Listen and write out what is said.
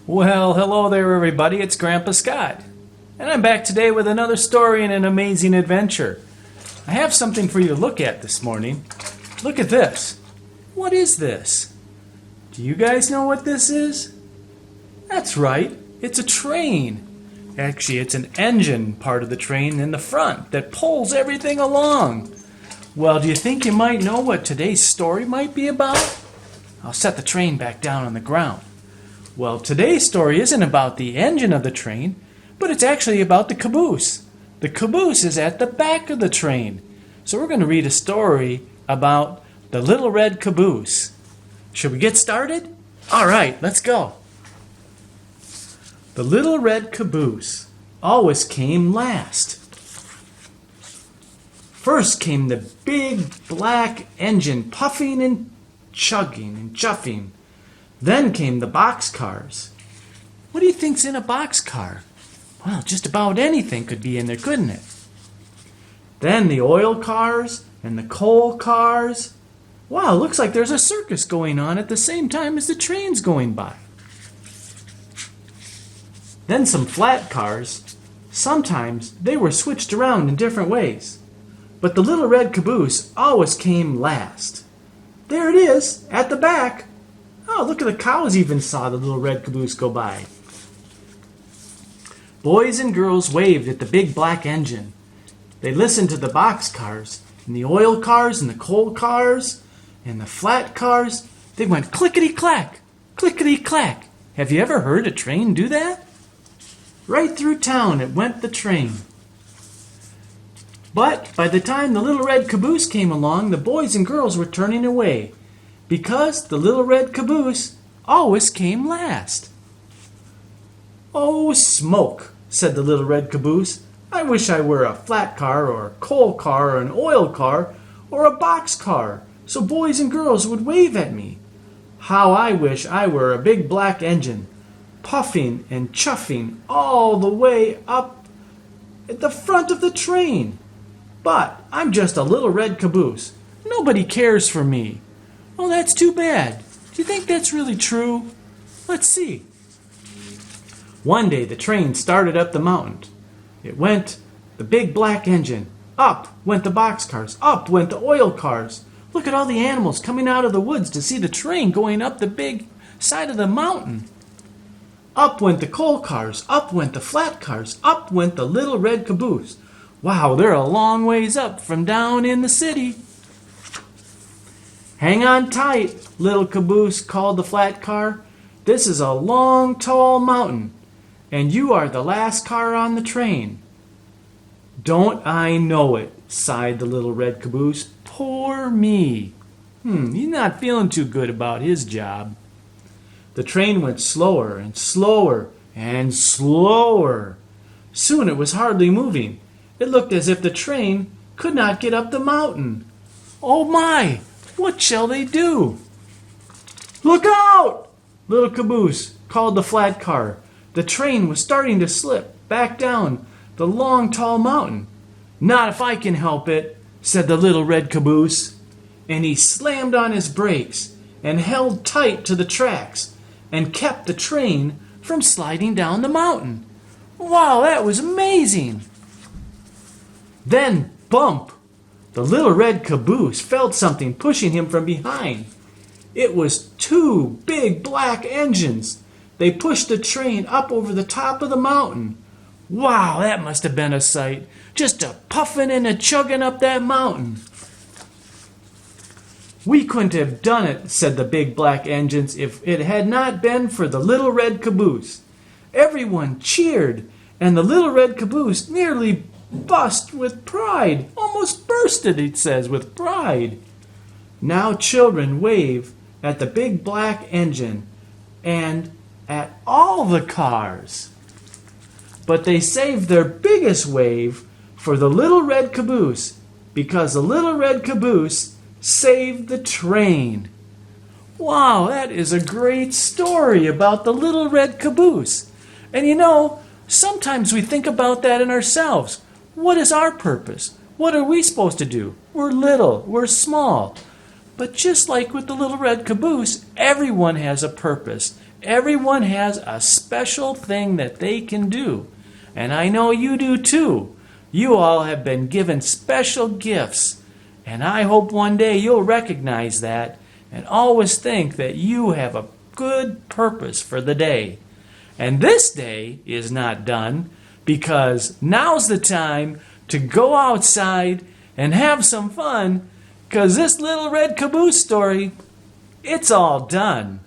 Well, hello there, everybody. It's Grandpa Scott. And I'm back today with another story and an amazing adventure. I have something for you to look at this morning. Look at this. What is this? Do you guys know what this is? That's right. It's a train. Actually, it's an engine part of the train in the front that pulls everything along. Well, do you think you might know what today's story might be about? I'll set the train back down on the ground. Well, today's story isn't about the engine of the train, but it's actually about the caboose. The caboose is at the back of the train. So we're going to read a story about the little red caboose. Should we get started? All right, let's go. The little red caboose always came last. First came the big black engine puffing and chugging and chuffing. Then came the boxcars. What do you think's in a boxcar? Well, just about anything could be in there, couldn't it? Then the oil cars and the coal cars. Wow, looks like there's a circus going on at the same time as the train's going by. Then some flat cars. Sometimes they were switched around in different ways. But the little red caboose always came last. There it is, at the back. Oh, look at the cows even saw the little red caboose go by. Boys and girls waved at the big black engine. They listened to the boxcars and the oil cars and the coal cars and the flat cars. They went clickety-clack, clickety-clack. Have you ever heard a train do that? Right through town it went the train. But by the time the little red caboose came along, the boys and girls were turning away, because the little red caboose always came last. "Oh, smoke," said the little red caboose. "I wish I were a flat car or a coal car or an oil car or a box car, so boys and girls would wave at me. How I wish I were a big black engine, puffing and chuffing all the way up at the front of the train. But I'm just a little red caboose. Nobody cares for me. Oh, that's too bad. Do you think that's really true? Let's see." One day the train started up the mountain. It went the big black engine. Up went the boxcars. Up went the oil cars. Look at all the animals coming out of the woods to see the train going up the big side of the mountain. Up went the coal cars. Up went the flat cars. Up went the little red caboose. Wow, they're a long ways up from down in the city. "Hang on tight, little caboose," called the flat car. "This is a long, tall mountain, and you are the last car on the train." "Don't I know it," sighed the little red caboose. "Poor me. He's not feeling too good about his job." The train went slower and slower and slower. Soon it was hardly moving. It looked as if the train could not get up the mountain. Oh my! What shall they do? "Look out!" little caboose called the flat car. The train was starting to slip back down the long, tall mountain. "Not if I can help it," said the little red caboose. And he slammed on his brakes and held tight to the tracks and kept the train from sliding down the mountain. Wow, that was amazing! Then, bump! The little red caboose felt something pushing him from behind. It was two big black engines. They pushed the train up over the top of the mountain. Wow, that must have been a sight. Just a puffing and a chugging up that mountain. "We couldn't have done it," said the big black engines, "if it had not been for the little red caboose." Everyone cheered, and the little red caboose nearly bust with pride. Almost bursted, it says, with pride. Now children wave at the big black engine and at all the cars. But they saved their biggest wave for the little red caboose, because the little red caboose saved the train. Wow, that is a great story about the little red caboose. And you know, sometimes we think about that in ourselves. What is our purpose? What are we supposed to do? We're little, we're small. But just like with the little red caboose, everyone has a purpose. everyone has a special thing that they can do. And I know you do too. You all have been given special gifts. And I hope one day you'll recognize that and always think that you have a good purpose for the day. And this day is not done because now's the time to go outside and have some fun because this little red caboose story, it's all done.